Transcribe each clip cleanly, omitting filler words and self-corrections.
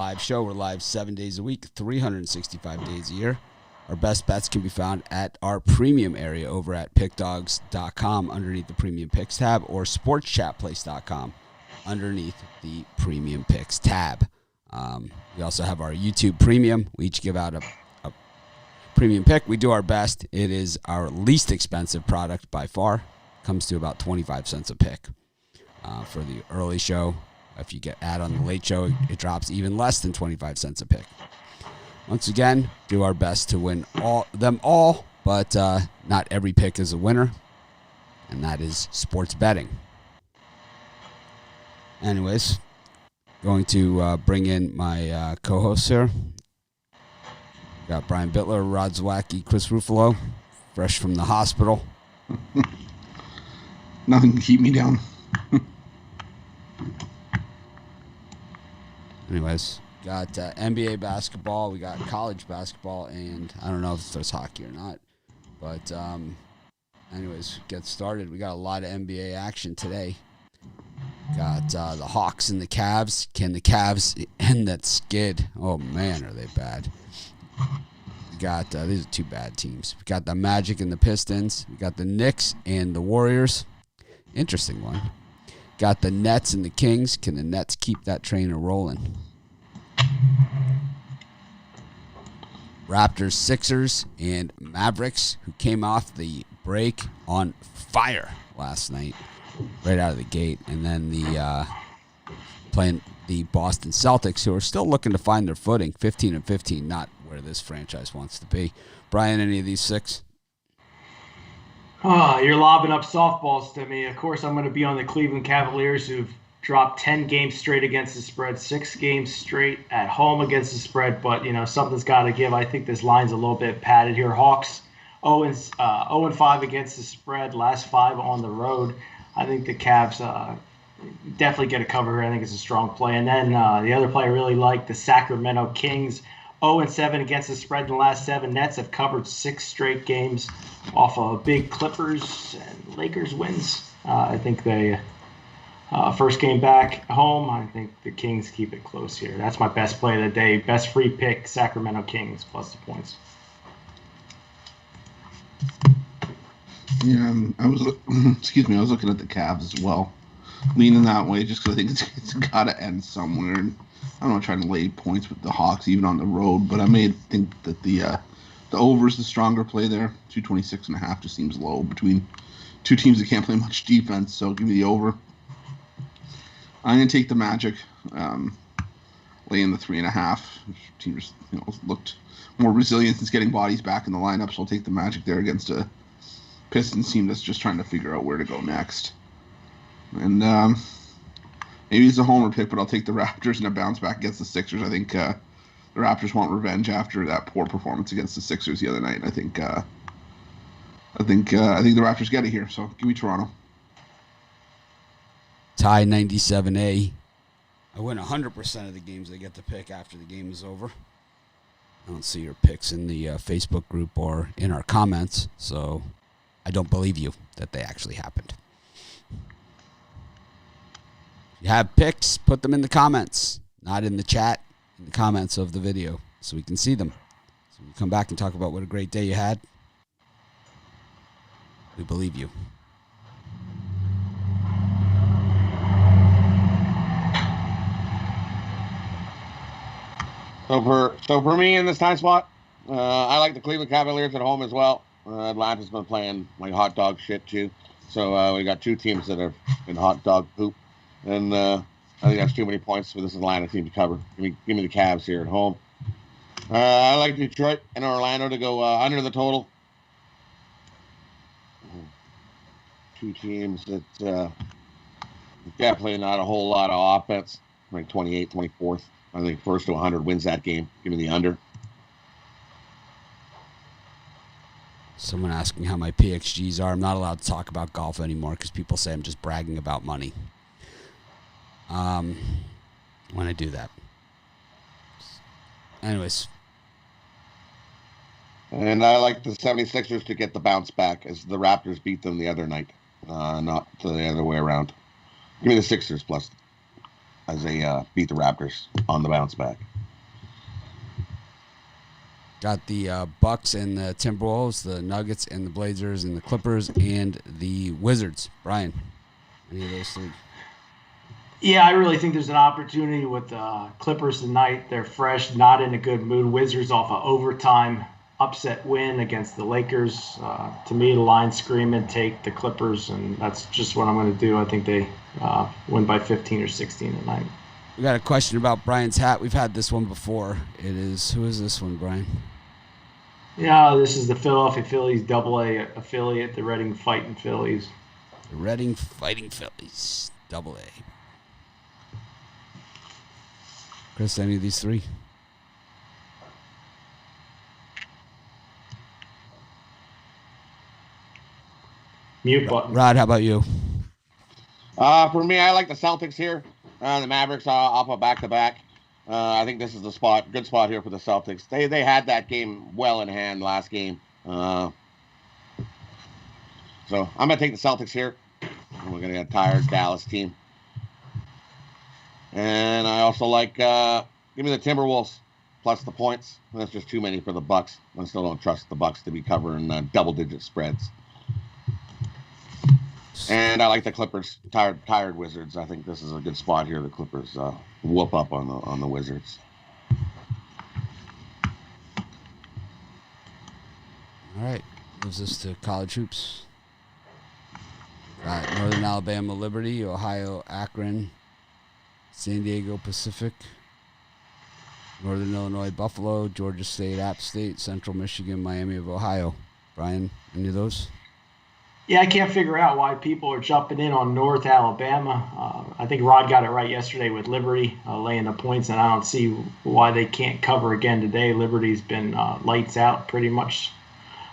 live show. We're live 7 days a week, 365 days a year. Our best bets can be found at our premium area over at pickdogs.com underneath the premium picks tab, or sportschatplace.com underneath the premium picks tab. We also have our YouTube premium. We each give out a premium pick. We do our best. It is our least expensive product by far. Comes to about 25 cents a pick. For the early show, if you add on the late show, it drops even less than 25 cents a pick. Once again, do our best to win them all, but not every pick is a winner, and that is sports betting. Anyways, going to bring in my co-hosts here. Got Brian Bittler, Rod Zwacky, Chris Ruffalo, fresh from the hospital. Nothing can keep me down. Anyways, got NBA basketball, we got college basketball, and I don't know if there's hockey or not. But anyways, get started. We got a lot of NBA action today. Got the Hawks and the Cavs. Can the Cavs end that skid? Oh, man, are they bad. We got these are two bad teams. We got the Magic and the Pistons. We got the Knicks and the Warriors. Interesting one. Got the Nets and the Kings. Can the Nets keep that train rolling? Raptors, Sixers, and Mavericks, who came off the break on fire last night, right out of the gate. And then the playing the Boston Celtics, who are still looking to find their footing, 15-15, not where this franchise wants to be. Brian, any of these six? You're lobbing up softballs to me. Of course, I'm going to be on the Cleveland Cavaliers, who've dropped 10 games straight against the spread, 6 games straight at home against the spread. But, something's got to give. I think this line's a little bit padded here. Hawks 0-5 against the spread, last 5 on the road. I think the Cavs definitely get a cover here. I think it's a strong play. And then the other play I really like, the Sacramento Kings, 0-7 against the spread in the last 7. Nets have covered 6 straight games off of big Clippers and Lakers wins. I think they first game back home, I think the Kings keep it close here. That's my best play of the day. Best free pick, Sacramento Kings plus the points. Yeah, I was looking at the Cavs as well, leaning that way just because I think it's got to end somewhere. And I'm not trying to lay points with the Hawks even on the road, but I may think that the over is the stronger play there. 226.5 just seems low between two teams that can't play much defense. So give me the over. I'm gonna take the Magic, lay in the 3.5. Team just looked more resilient since getting bodies back in the lineup, so I'll take the Magic there against a Pistons team that's just trying to figure out where to go next. And maybe it's a homer pick, but I'll take the Raptors in a bounce back against the Sixers. I think the Raptors want revenge after that poor performance against the Sixers the other night. And I think the Raptors get it here. So give me Toronto. Tie 97A. I win 100% of the games I get to pick after the game is over. I don't see your picks in the Facebook group or in our comments, so I don't believe you that they actually happened. If you have picks, put them in the comments, not in the chat, in the comments of the video, so we can see them. So we come back and talk about what a great day you had. We believe you. So for me in this time spot, I like the Cleveland Cavaliers at home as well. Atlanta's been playing like hot dog shit too. So we got two teams that are in hot dog poop. And I think that's too many points for this Atlanta team to cover. Give me the Cavs here at home. I like Detroit and Orlando to go under the total. Two teams that definitely not a whole lot of offense. Like 28th, 24th. I think first to 100 wins that game. Give me the under. Someone asking how my PXGs are. I'm not allowed to talk about golf anymore because people say I'm just bragging about money. When I do that. Anyways. And I like the 76ers to get the bounce back as the Raptors beat them the other night. Not the other way around. Give me the Sixers plus as they beat the Raptors on the bounce back. Got the Bucks and the Timberwolves, the Nuggets and the Blazers and the Clippers and the Wizards. Brian, any of those three? Yeah, I really think there's an opportunity with Clippers tonight. They're fresh, not in a good mood. Wizards off an overtime upset win against the Lakers. To me, the line screaming, take the Clippers, and that's just what I'm going to do. I think they win by 15 or 16 tonight. We got a question about Brian's hat. We've had this one before. It is, who is this one, Brian? Yeah, this is the Philadelphia Phillies AA affiliate, the Reading Fighting Phillies. The Reading Fighting Phillies, AA. Chris, any of these three? Mute button. Rod, how about you? For me, I like the Celtics here. The Mavericks are off a back-to-back. I think this is the spot, good spot here for the Celtics. They had that game well in hand last game. So I'm going to take the Celtics here. We're going to get a tired Dallas team. And I also like, give me the Timberwolves plus the points. That's just too many for the Bucks. I still don't trust the Bucks to be covering double-digit spreads. And I like the Clippers, tired Wizards. I think this is a good spot here. The Clippers whoop up on the Wizards. All right, moves us to college hoops. Got Northern Alabama Liberty, Ohio Akron, San Diego Pacific, Northern Illinois Buffalo, Georgia State App State, Central Michigan Miami of Ohio. Brian, any of those? Yeah, I can't figure out why people are jumping in on North Alabama. I think Rod got it right yesterday with Liberty laying the points, and I don't see why they can't cover again today. Liberty's been lights out pretty much.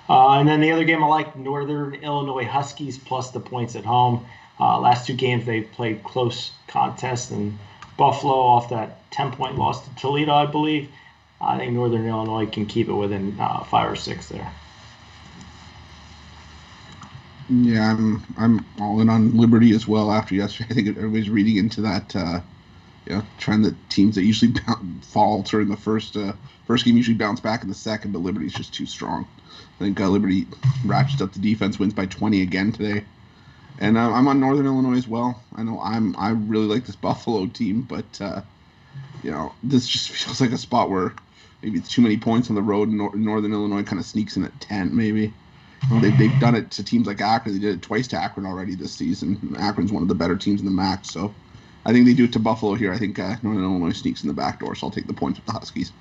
And then the other game I like, Northern Illinois Huskies plus the points at home. Last two games they played close contests, and Buffalo off that 10-point loss to Toledo, I believe. I think Northern Illinois can keep it within 5 or 6 there. Yeah, I'm all in on Liberty as well after yesterday. I think everybody's reading into that trend that teams that usually falter in the first game usually bounce back in the second, but Liberty's just too strong. I think Liberty ratchets up the defense, wins by 20 again today. And I'm on Northern Illinois as well. I know I really like this Buffalo team, but this just feels like a spot where maybe it's too many points on the road. Northern Illinois kind of sneaks in at 10 maybe. They've done it to teams like Akron. They did it twice to Akron already this season. Akron's one of the better teams in the MAC, so I think they do it to Buffalo here. I think Northern Illinois sneaks in the back door, so I'll take the points with the Huskies.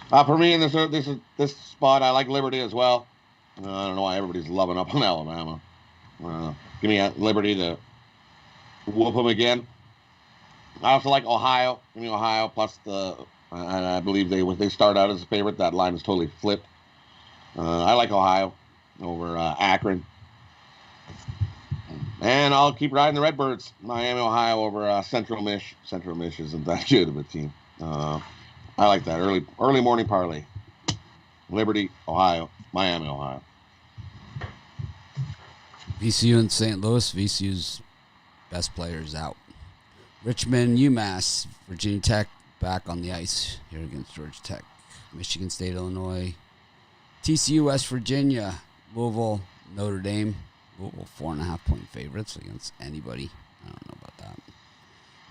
For me, in this spot, I like Liberty as well. I don't know why everybody's loving up on Alabama. Give me Liberty to whoop them again. I also like Ohio. Give me Ohio plus the. And I believe they start out as a favorite. That line is totally flipped. I like Ohio over Akron. And I'll keep riding the Redbirds. Miami, Ohio over Central Mich. Central Mich isn't that good of a team. I like that. Early morning parlay. Liberty, Ohio. Miami, Ohio. VCU in St. Louis. VCU's best players out. Richmond, UMass, Virginia Tech. Back on the ice here against Georgia Tech. Michigan State, Illinois. TCU, West Virginia. Louisville, Notre Dame. Louisville 4.5-point favorites against anybody. I don't know about that.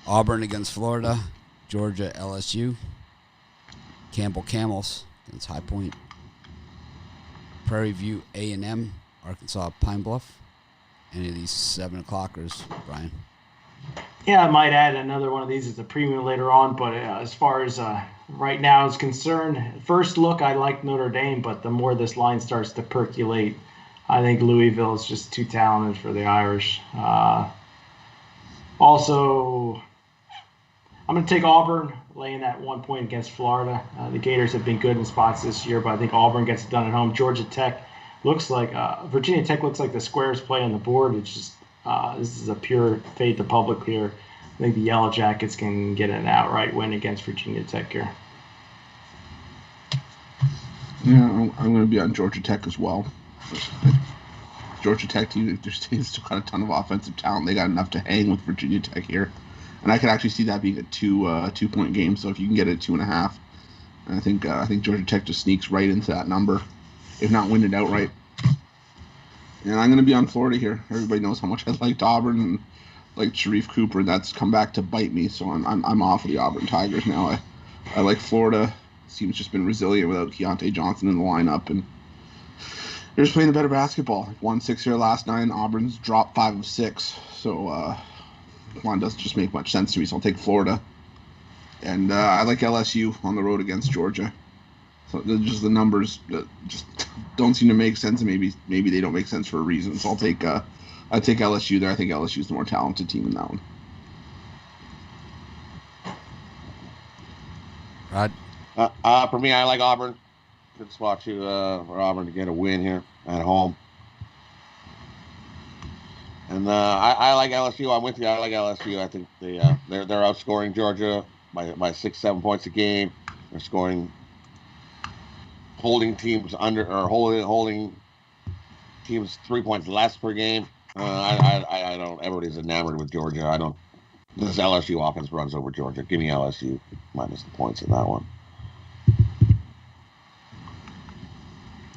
Auburn against Florida. Georgia, LSU. Campbell Camels against High Point. Prairie View, A&M. Arkansas, Pine Bluff. Any of these 7 o'clockers, Brian? Yeah, I might add another one of these as a premium later on, but as far as right now is concerned, first look, I like Notre Dame, but the more this line starts to percolate, I think Louisville is just too talented for the Irish. Also, I'm going to take Auburn, laying that 1 point against Florida. The Gators have been good in spots this year, but I think Auburn gets it done at home. Georgia Tech looks like Virginia Tech looks like the squares play on the board. It's just this is a pure fade to public here. I think the Yellow Jackets can get an outright win against Virginia Tech here. Yeah, I'm going to be on Georgia Tech as well. Georgia Tech team, their team's still got a ton of offensive talent. They got enough to hang with Virginia Tech here, and I could actually see that being a 2-point game. So if you can get it at 2.5, I think Georgia Tech just sneaks right into that number, if not win it outright. And I'm going to be on Florida here. Everybody knows how much I liked Auburn and liked Sharif Cooper, and that's come back to bite me. So I'm off of the Auburn Tigers now. I like Florida. This team's just been resilient without Keontae Johnson in the lineup, and they're just playing a better basketball. 1-6 here last 9. Auburn's dropped 5 of 6. So one doesn't just make much sense to me. So I'll take Florida. And I like LSU on the road against Georgia. So just the numbers just don't seem to make sense, and maybe they don't make sense for a reason. So I take LSU there. I think LSU's the more talented team in that one. Rod? For me, I like Auburn. Good spot for Auburn to get a win here at home. And I like LSU. I'm with you. I like LSU. I think they're outscoring Georgia by 6-7 points a game. They're scoring, holding teams under, or holding teams 3 points less per game. I don't. Everybody's enamored with Georgia. This LSU offense runs over Georgia. Give me LSU minus the points in that one.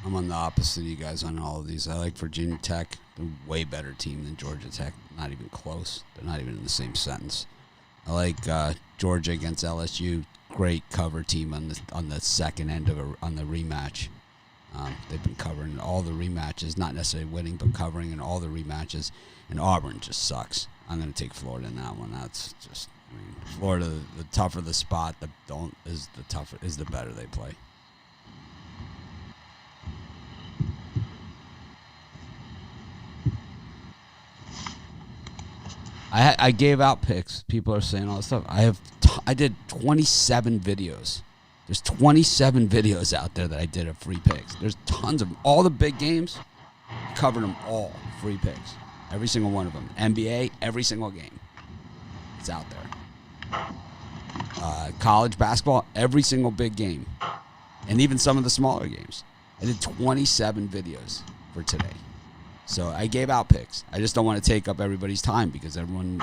I'm on the opposite of you guys on all of these. I like Virginia Tech. They're a way better team than Georgia Tech. Not even close. They're not even in the same sentence. I like Georgia against LSU. Great cover team on the second end on the rematch. They've been covering all the rematches, not necessarily winning, but covering in all the rematches. And Auburn just sucks. I'm going to take Florida in that one. That's just, Florida. The tougher the spot, is the better they play. I gave out picks. People are saying all this stuff. I did 27 videos. There's 27 videos out there that I did of free picks. There's tons of them. All the big games, covered them all. Free picks. Every single one of them. NBA, every single game. It's out there. College basketball, every single big game. And even some of the smaller games. I did 27 videos for today. So I gave out picks. I just don't want to take up everybody's time because everyone,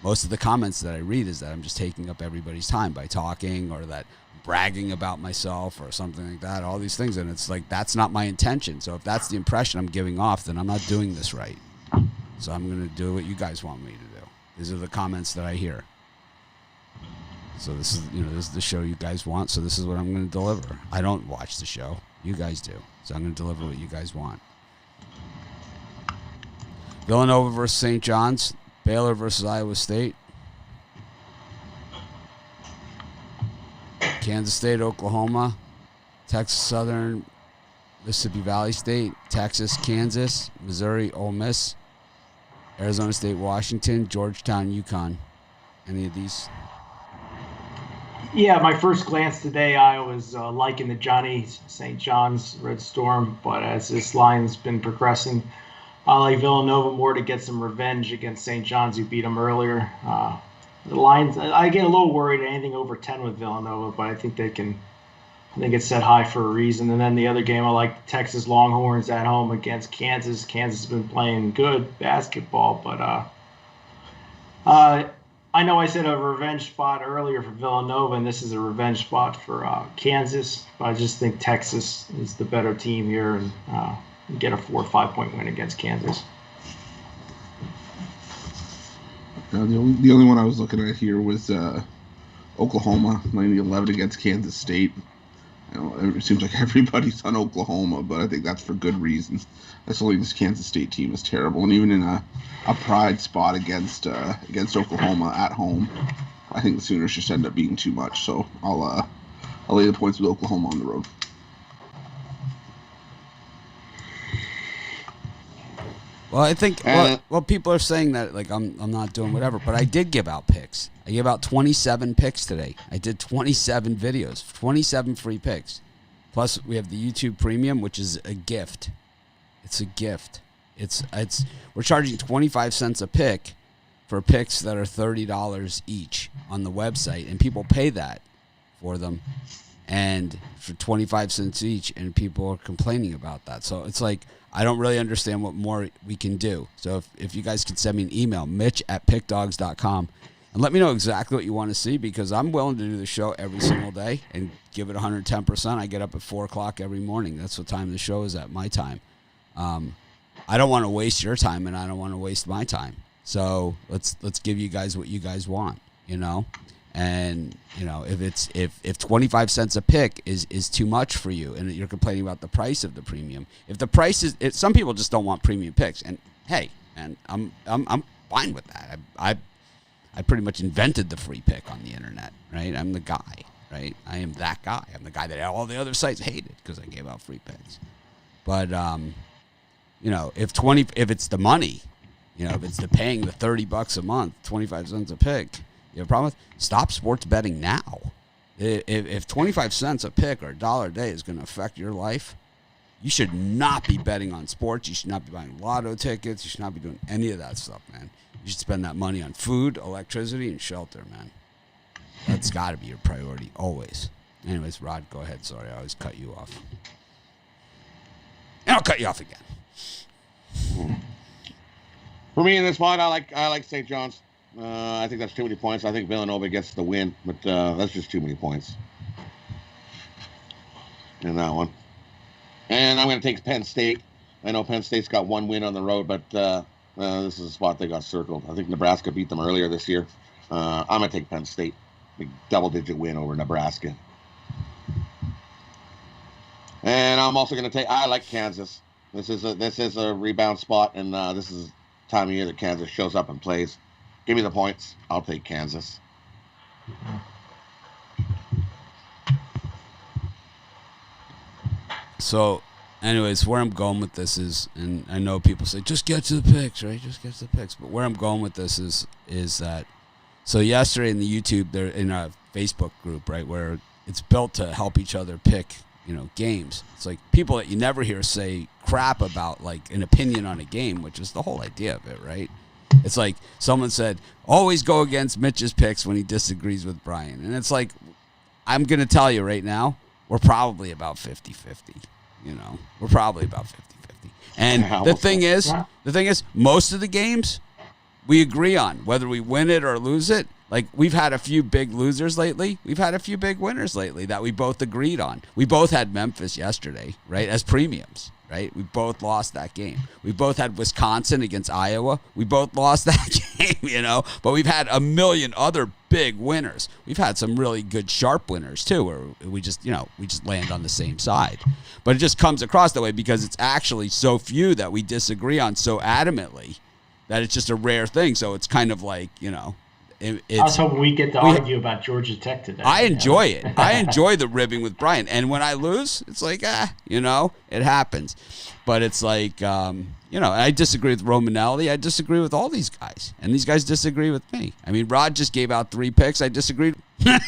most of the comments that I read is that I'm just taking up everybody's time by talking or that bragging about myself or something like that, all these things. And it's like, that's not my intention. So if that's the impression I'm giving off, then I'm not doing this right. So I'm going to do what you guys want me to do. These are the comments that I hear. So this is the show you guys want. So this is what I'm going to deliver. I don't watch the show. You guys do. So I'm going to deliver what you guys want. Villanova versus St. John's. Baylor versus Iowa State. Kansas State, Oklahoma. Texas Southern, Mississippi Valley State. Texas, Kansas. Missouri, Ole Miss. Arizona State, Washington. Georgetown, UConn. Any of these? Yeah, my first glance today, I was liking the Johnny St. John's Red Storm, but as this line's been progressing, I like Villanova more to get some revenge against St. John's, who beat them earlier. The lines, I get a little worried at anything over 10 with Villanova, but I think it's set high for a reason. And then the other game, I like the Texas Longhorns at home against Kansas. Kansas has been playing good basketball, but I know I said a revenge spot earlier for Villanova, and this is a revenge spot for Kansas. But I just think Texas is the better team here and get a 4 or 5 point win against Kansas. The only one I was looking at here was Oklahoma, 90-11 against Kansas State. It seems like everybody's on Oklahoma, but I think that's for good reason. I still think this Kansas State team is terrible, and even in a pride spot against Oklahoma at home, I think the Sooners just end up being too much. So I'll lay the points with Oklahoma on the road. Well, I think people are saying that like I'm not doing whatever, but I did give out picks. I gave out 27 picks today. I did 27 videos, 27 free picks. Plus we have the YouTube Premium, which is a gift. It's a gift. We're charging 25 cents a pick for picks that are $30 each on the website, and people pay that for them. and for 25 cents each, and people are complaining about that. So it's like, I don't really understand what more we can do. So if you guys could send me an email, mitch@pickdogs.com, and let me know exactly what you want to see, because I'm willing to do the show every single day and give it 110%. I get up at 4 o'clock every morning. That's what time the show is at, my time. I don't want to waste your time, and I don't want to waste my time. So let's give you guys what you guys want, you know? And, you know, if 25 cents a pick is too much for you, and you're complaining about the price of the premium, if the price is, some people just don't want premium picks, and hey, and I'm fine with that. I pretty much invented the free pick on the internet, right? I'm the guy, right? I am that guy. I'm the guy that all the other sites hated because I gave out free picks. But you know, if it's the money, you know, if it's the paying the $30 a month, 25 cents a pick, you have a problem with? Stop sports betting now. If 25 cents a pick or $1 a day is going to affect your life, you should not be betting on sports. You should not be buying lotto tickets. You should not be doing any of that stuff, man. You should spend that money on food, electricity, and shelter, man. That's got to be your priority, always. Anyways, Rod, go ahead. Sorry, I always cut you off. And I'll cut you off again. For me in this one, I like St. John's. I think that's too many points. I think Villanova gets the win, but that's just too many points in that one. And I'm going to take Penn State. I know Penn State's got one win on the road, but this is a spot they got circled. I think Nebraska beat them earlier this year. I'm going to take Penn State. Big double-digit win over Nebraska. And I'm also going to I like Kansas. This is a rebound spot, and this is the time of year that Kansas shows up and plays. Give me the points. I'll take Kansas. So, anyways, where I'm going with this is, and I know people say, just get to the picks, right? Just get to the picks. But where I'm going with this is that, so yesterday in the YouTube, they're in a Facebook group, right, where it's built to help each other pick, you know, games. It's like people that you never hear say crap about, like, an opinion on a game, which is the whole idea of it, right? It's like someone said, always go against Mitch's picks when he disagrees with Brian. And it's like, I'm going to tell you right now, we're probably about 50-50. You know, we're probably about 50-50. And the thing is, most of the games we agree on, whether we win it or lose it. Like, we've had a few big losers lately. We've had a few big winners lately that we both agreed on. We both had Memphis yesterday, right, as premiums, right? We both lost that game. We both had Wisconsin against Iowa. We both lost that game, you know. But we've had a million other big winners. We've had some really good sharp winners, too, where we just land on the same side. But it just comes across that way because it's actually so few that we disagree on so adamantly that it's just a rare thing. So it's kind of like, you know, I was hoping we get to argue about Georgia Tech today. I enjoy it. I enjoy the ribbing with Brian. And when I lose, it's like, you know, it happens. But it's like, you know, I disagree with Romanelli. I disagree with all these guys. And these guys disagree with me. I mean, Rod just gave out 3 picks. I disagreed. No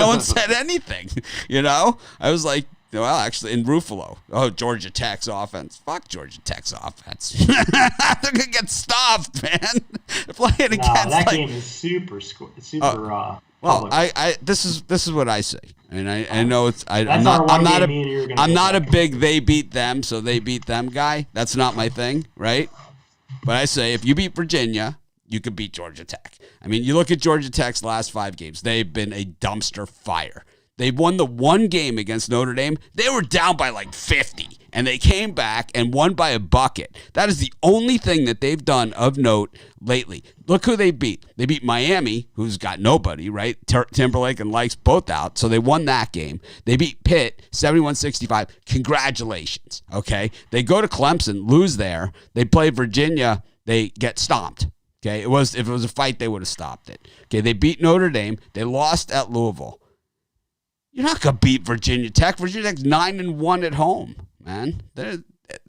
one said anything, you know? I was like, well, actually, in Ruffalo. Oh, Georgia Tech's offense. Fuck Georgia Tech's offense. They're going to get stopped, man. They're playing against. That game is super. Well, this is what I say. I mean, I know it's. I'm not a big they beat them, so they beat them guy. That's not my thing, right? But I say if you beat Virginia, you could beat Georgia Tech. I mean, you look at Georgia Tech's last 5 games; they've been a dumpster fire. They won the one game against Notre Dame. They were down by like 50, and they came back and won by a bucket. That is the only thing that they've done of note lately. Look who they beat. They beat Miami, who's got nobody, right? Timberlake and Likes both out, so they won that game. They beat Pitt, 71-65. Congratulations, okay? They go to Clemson, lose there. They play Virginia. They get stomped, okay? If it was a fight, they would have stopped it. Okay, they beat Notre Dame. They lost at Louisville. You're not going to beat Virginia Tech. Virginia Tech's 9-1 at home, man.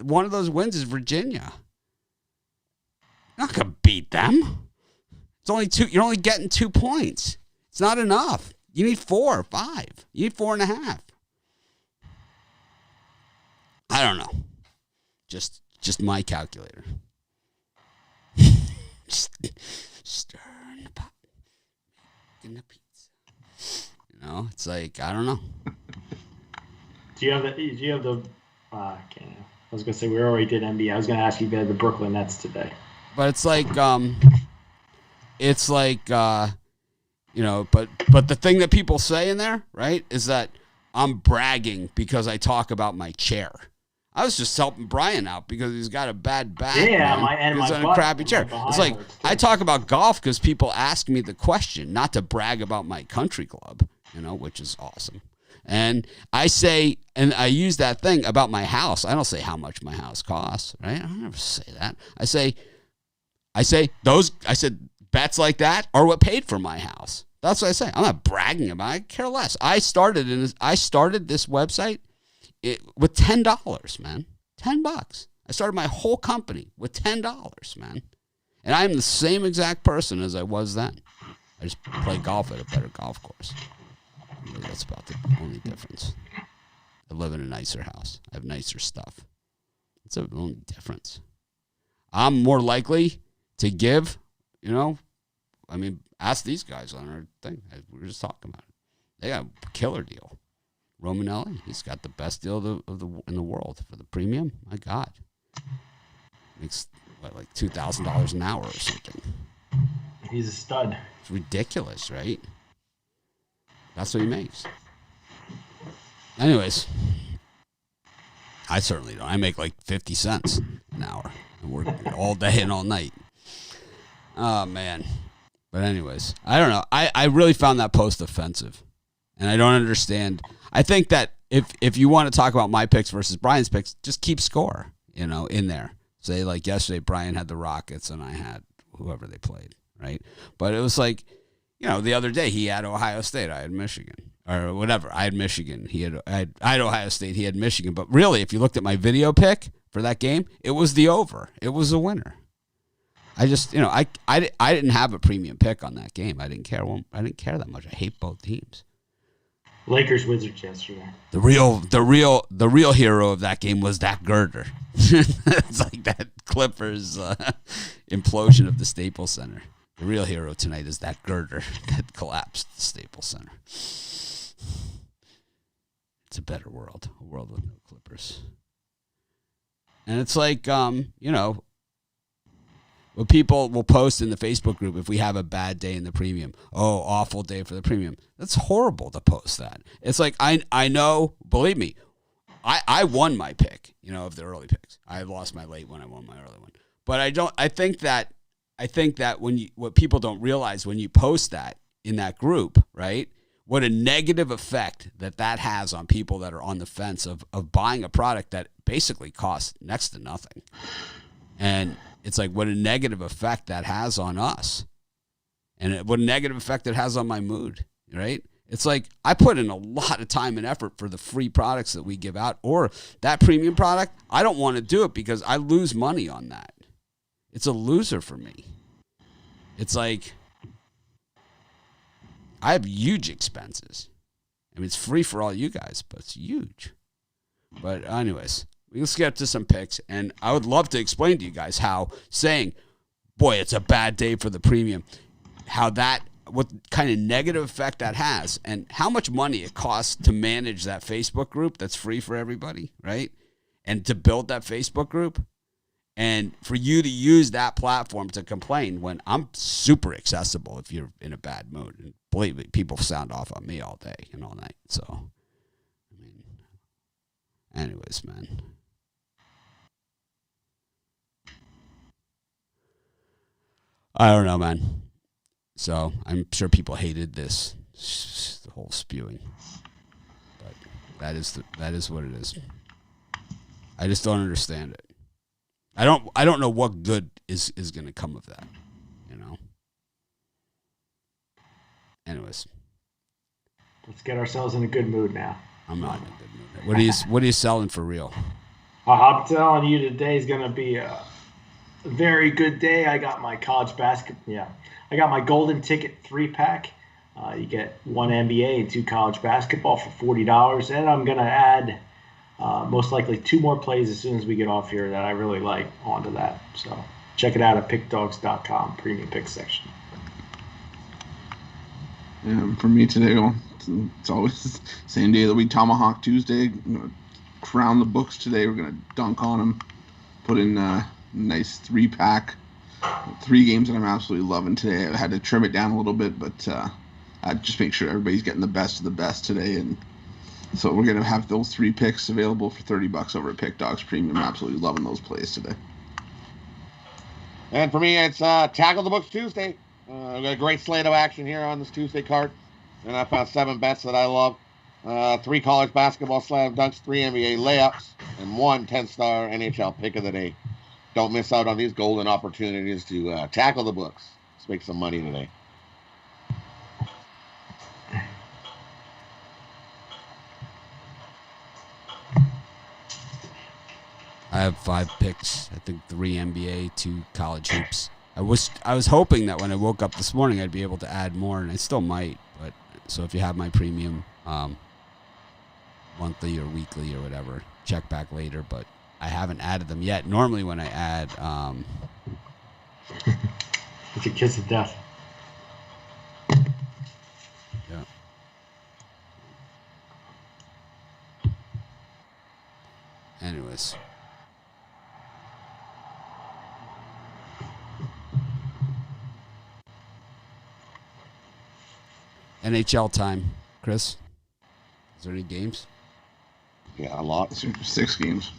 One of those wins is Virginia. You're not going to beat them. It's only 2. You're only getting 2 points. It's not enough. You need 4 or 5. You need 4.5. I don't know. Just my calculator. Stirring the pot. Making the pizza. You know? know, it's like, I don't know. Do you have the? I was gonna say we already did NBA. I was gonna ask you if you had the Brooklyn Nets today. But it's like, you know, but the thing that people say in there, right, is that I'm bragging because I talk about my chair. I was just helping Brian out because he's got a bad back. Yeah, he's on a crappy chair. It's like I talk about golf because people ask me the question, not to brag about my country club, you know, which is awesome. And I say, and I use that thing about my house. I don't say how much my house costs, right? I never say that. I said bets like that are what paid for my house. That's what I say. I'm not bragging about it. I care less. I started this website with $10, man. $10. I started my whole company with $10, man. And I'm the same exact person as I was then. I just play golf at a better golf course. That's about the only difference. I live in a nicer house. I have nicer stuff. That's the only difference. I'm more likely to give, you know, I mean, ask these guys on our thing. We were just talking about it. They got a killer deal. Romanelli, he's got the best deal in the world for the premium. My God. Makes, like $2,000 an hour or something. He's a stud. It's ridiculous, right? That's what he makes. Anyways, I certainly don't. I make like 50 cents an hour. I work all day and all night. Oh, man. But anyways, I don't know. I really found that post offensive. And I don't understand. I think that if you want to talk about my picks versus Brian's picks, just keep score, you know, in there. Say, like, yesterday, Brian had the Rockets and I had whoever they played, right? But it was like, you know, the other day he had Ohio State, I had Michigan, or whatever. I had Michigan. I had Ohio State, he had Michigan. But really, if you looked at my video pick for that game, it was the over. It was a winner. I just, you know, I didn't have a premium pick on that game. I didn't care. I didn't care that much. I hate both teams. Lakers Wizards yesterday. The real hero of that game was that girder. It's like that Clippers implosion of the Staples Center. The real hero tonight is that girder that collapsed the Staples Center. It's a better world, a world with no Clippers. And it's like, you know, what people will post in the Facebook group if we have a bad day in the premium. Oh, awful day for the premium. That's horrible to post that. It's like, I know, believe me, I won my pick, you know, of the early picks. I lost my late one, I won my early one. But I think that what people don't realize when you post that in that group, right? What a negative effect that has on people that are on the fence of buying a product that basically costs next to nothing. And it's like what a negative effect that has on us. And what a negative effect it has on my mood, right? It's like I put in a lot of time and effort for the free products that we give out, or that premium product. I don't want to do it because I lose money on that. It's a loser for me. It's like I have huge expenses. I mean, it's free for all you guys, but it's huge. But anyways, let's get to some picks. And I would love to explain to you guys how saying, boy, it's a bad day for the premium, what kind of negative effect that has and how much money it costs to manage that Facebook group that's free for everybody, right? And to build that Facebook group. And for you to use that platform to complain when I'm super accessible if you're in a bad mood. And believe me, people sound off on me all day and all night. So, I mean, anyways, man. I don't know, man. So I'm sure people hated the whole spewing. But that is what it is. I just don't understand it. I don't know what good is going to come of that, you know. Anyways, let's get ourselves in a good mood now. I'm not in a good mood. What are you selling for real? I'm telling you, today is going to be a very good day. I got my college basketball. Yeah, I got my golden ticket 3-pack. You get 1 NBA and 2 college basketball for $40, and I'm going to add most likely 2 more plays as soon as we get off here that I really like onto that. So check it out at pickdogs.com, premium pick section. Yeah, for me today, It's always the same day of the week. Tomahawk Tuesday. I'm gonna crown the books today. We're gonna dunk on them. Put in a nice 3-pack. 3 games that I'm absolutely loving today. I had to trim it down a little bit, but I just make sure everybody's getting the best of the best today. And so we're gonna have those 3 picks available for $30 over at Pick Dogs Premium. Absolutely loving those plays today. And for me, it's Tackle the Books Tuesday. We've got a great slate of action here on this Tuesday card. And I found 7 bets that I love. 3 college basketball slam dunks, 3 NBA layups, and 1 10-star NHL pick of the day. Don't miss out on these golden opportunities to tackle the books. Let's make some money today. I have 5 picks. I think 3 NBA, 2 college hoops. I was hoping that when I woke up this morning I'd be able to add more, and I still might. But so if you have my premium monthly or weekly or whatever, check back later. But I haven't added them yet. Normally when I add, it's a kiss of death. Yeah. Anyways. NHL time, Chris. Is there any games? Yeah, a lot. 6 games.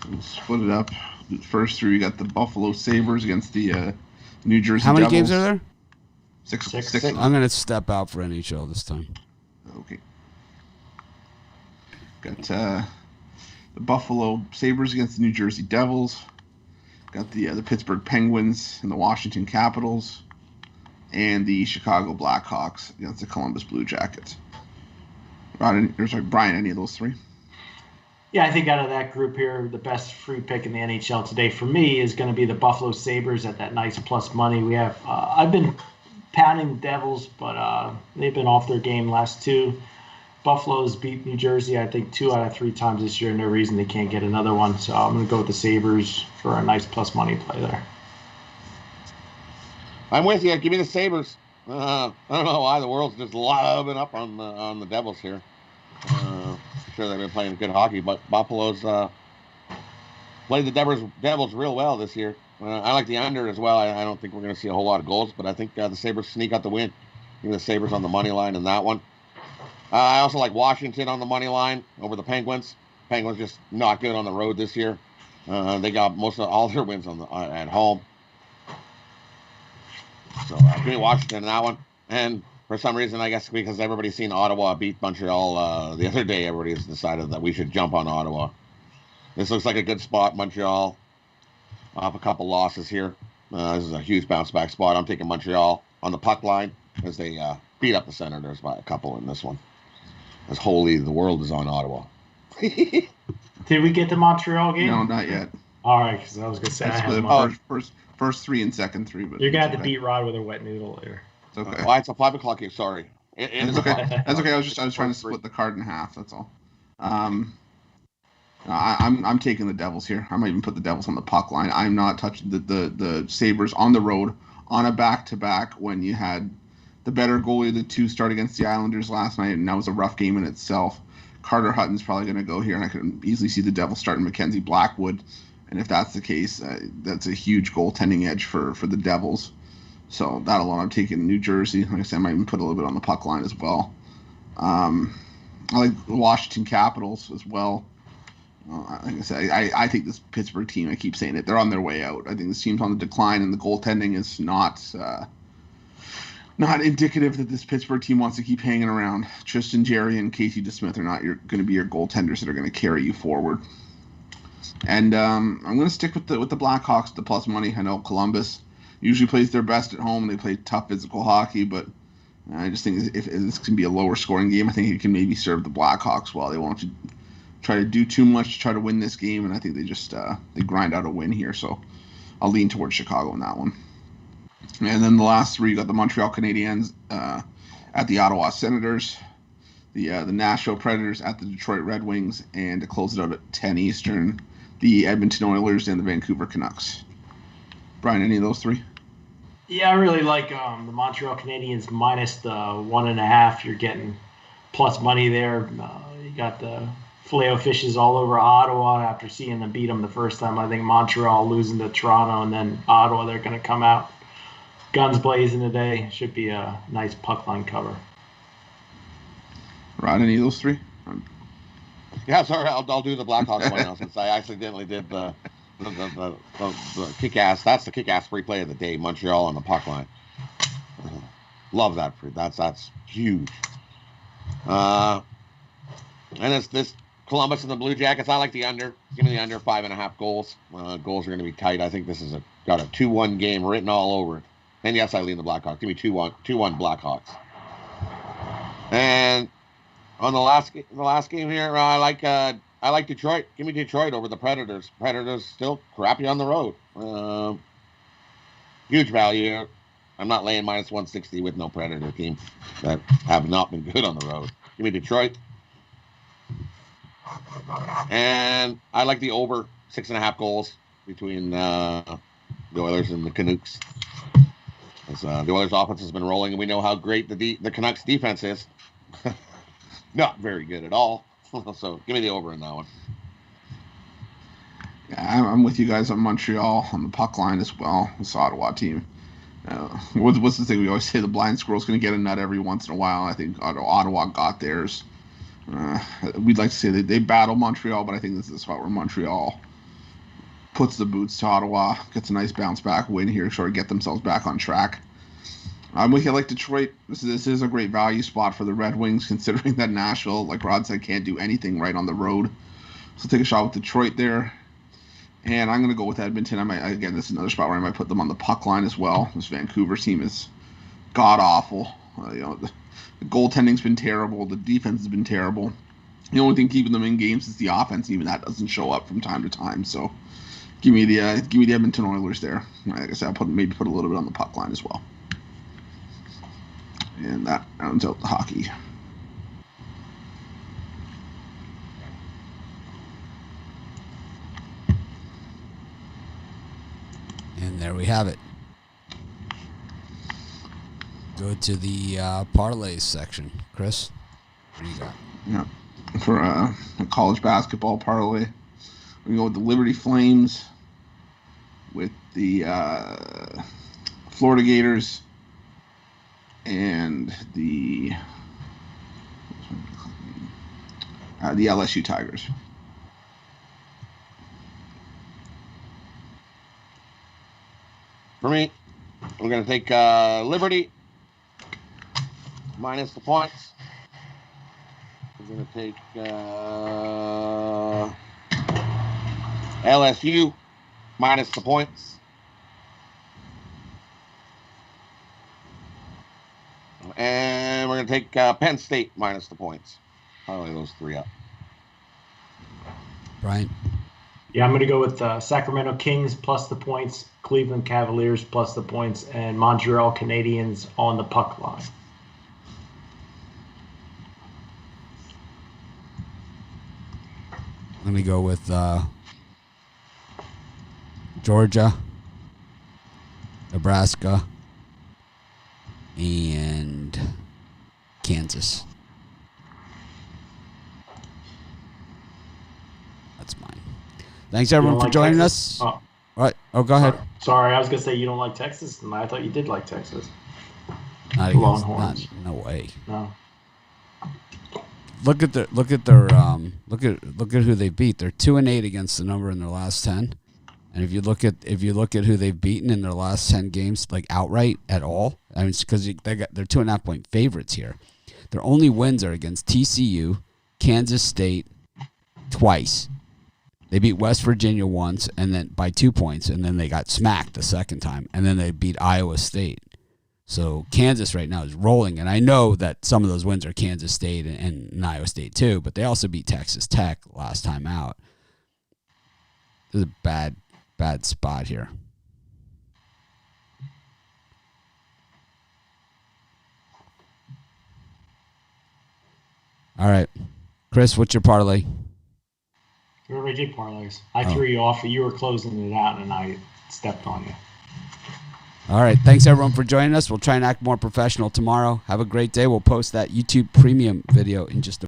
We'll split it up. The first 3, we got the Buffalo Sabres against the New Jersey How many Devils. games are there? 6. Six. I'm going to step out for NHL this time. Okay. Got the Buffalo Sabres against the New Jersey Devils. Got the Pittsburgh Penguins and the Washington Capitals. And the Chicago Blackhawks against the Columbus Blue Jackets. Brian, any of those 3? Yeah, I think out of that group here, the best free pick in the NHL today for me is going to be the Buffalo Sabres at that nice plus money. We have I've been pounding the Devils, but they've been off their game last 2. Buffalo's beat New Jersey, I think, 2 out of 3 times this year. No reason they can't get another one. So I'm going to go with the Sabres for a nice plus money play there. I'm with you. Give me the Sabres. I don't know why the world's just loving up on the Devils here. I'm sure they've been playing good hockey, but Buffalo's played the Devils real well this year. I like the under as well. I don't think we're going to see a whole lot of goals, but I think the Sabres sneak out the win. Give me the Sabres on the money line in that one. I also like Washington on the money line over the Penguins. Penguins just not good on the road this year. They got all their wins at home. So give me Washington in that one. And for some reason, I guess because everybody's seen Ottawa beat Montreal the other day, everybody's decided that we should jump on Ottawa. This looks like a good spot, Montreal. Off a couple losses here. This is a huge bounce back spot. I'm taking Montreal on the puck line as they beat up the Senators by a couple in this one. As holy the world is on Ottawa. Did we get the Montreal game? No, not yet. All right, because I was going to say I had first 3 and second 3. But you're going to have to beat Rod with a wet noodle later. It's okay. Well, it's a 5 o'clock game. Sorry. It's okay. That's okay. I was trying to split the card in half. That's all. I'm taking the Devils here. I might even put the Devils on the puck line. I'm not touching the Sabres on the road on a back-to-back when you had the better goalie of the 2 start against the Islanders last night, and that was a rough game in itself. Carter Hutton's probably going to go here, and I can easily see the Devils starting Mackenzie Blackwood. And if that's the case, that's a huge goaltending edge for the Devils. So that alone, I'm taking New Jersey. Like I said, I might even put a little bit on the puck line as well. I like the Washington Capitals as well. Like I said, I think this Pittsburgh team, I keep saying it, they're on their way out. I think this team's on the decline, and the goaltending is not indicative that this Pittsburgh team wants to keep hanging around. Tristan Jarry and Casey DeSmith are not going to be your goaltenders that are going to carry you forward. And I'm going to stick with the Blackhawks, the plus money. I know Columbus usually plays their best at home. They play tough physical hockey, but I just think if this can be a lower scoring game, I think it can maybe serve the Blackhawks well. They won't try to do too much to try to win this game, and I think they just they grind out a win here. So I'll lean towards Chicago in that one. And then the last 3, you got the Montreal Canadiens at the Ottawa Senators, the Nashville Predators at the Detroit Red Wings, and to close it out at 10 Eastern, the Edmonton Oilers and the Vancouver Canucks. Brian, any of those 3? Yeah, I really like the Montreal Canadiens minus the 1.5. You're getting plus money there. You got the filet fishes all over Ottawa after seeing them beat them the first time. I think Montreal losing to Toronto and then Ottawa, they're going to come out guns blazing today. Should be a nice puck line cover. Rod, any of those three? Yeah, sorry, I'll do the Blackhawks one now since I accidentally did the kick-ass. That's the kick-ass free play of the day, Montreal on the puck line. Love that free. That's huge. And it's this Columbus and the Blue Jackets. I like the under. Give me the under 5.5 goals. Goals are going to be tight. I think this is got a 2-1 game written all over it. And yes, I lean the Blackhawks. Give me 2-1 Blackhawks. And on the last game here, I like Detroit. Give me Detroit over the Predators. Predators still crappy on the road. Huge value. I'm not laying minus 160 with no Predator team that have not been good on the road. Give me Detroit. And I like the over 6.5 goals between the Oilers and the Canucks. As, the Oilers' offense has been rolling, and we know how great the Canucks' defense is. Not very good at all. So give me the over in that one. Yeah, I'm with you guys on Montreal on the puck line as well. This Ottawa team. What's the thing we always say? The blind squirrel's going to get a nut every once in a while. I think Ottawa got theirs. We'd like to say that they battle Montreal, but I think this is a spot where Montreal puts the boots to Ottawa, gets a nice bounce back win here, sort of get themselves back on track. I'm with you. I like Detroit. This is a great value spot for the Red Wings, considering that Nashville, like Rod said, can't do anything right on the road. So take a shot with Detroit there. And I'm going to go with Edmonton. Again, this is another spot where I might put them on the puck line as well. This Vancouver team is god-awful. The goaltending's been terrible. The defense has been terrible. The only thing keeping them in games is the offense. Even that doesn't show up from time to time. So give me the Edmonton Oilers there. Like I said, I'll maybe put a little bit on the puck line as well. And that rounds out the hockey. And there we have it. Go to the parlays section. Chris, what do you got? Yeah. For a college basketball parlay, we go with the Liberty Flames, with the Florida Gators, and the LSU Tigers. For me, we're going to take Liberty minus the points. We're going to take LSU minus the points. And we're going to take Penn State minus the points. Probably those three up. Brian? Yeah, I'm going to go with Sacramento Kings plus the points, Cleveland Cavaliers plus the points, and Montreal Canadiens on the puck line. Let me go with Georgia, Nebraska, and Kansas. That's mine. Thanks, everyone, for joining us. Oh. All right. Oh, go ahead. Sorry, I was going to say you don't like Texas, and I thought you did like Texas. Not against, Longhorns. no way. No. Look at who they beat. They're 2-8 against the number in their last 10. And if you look at who they've beaten in their last 10 games, like outright at all, I mean, it's because they're 2.5 point favorites here. Their only wins are against TCU, Kansas State, twice. They beat West Virginia once, and then by 2 points, and then they got smacked the second time, and then they beat Iowa State. So Kansas right now is rolling, and I know that some of those wins are Kansas State and Iowa State too, but they also beat Texas Tech last time out. This is a bad spot here. All right, Chris, what's your parlay? We already did parlays. I threw you off, but you were closing it out, and I stepped on you. All right. Thanks, everyone, for joining us. We'll try and act more professional tomorrow. Have a great day. We'll post that YouTube premium video in just a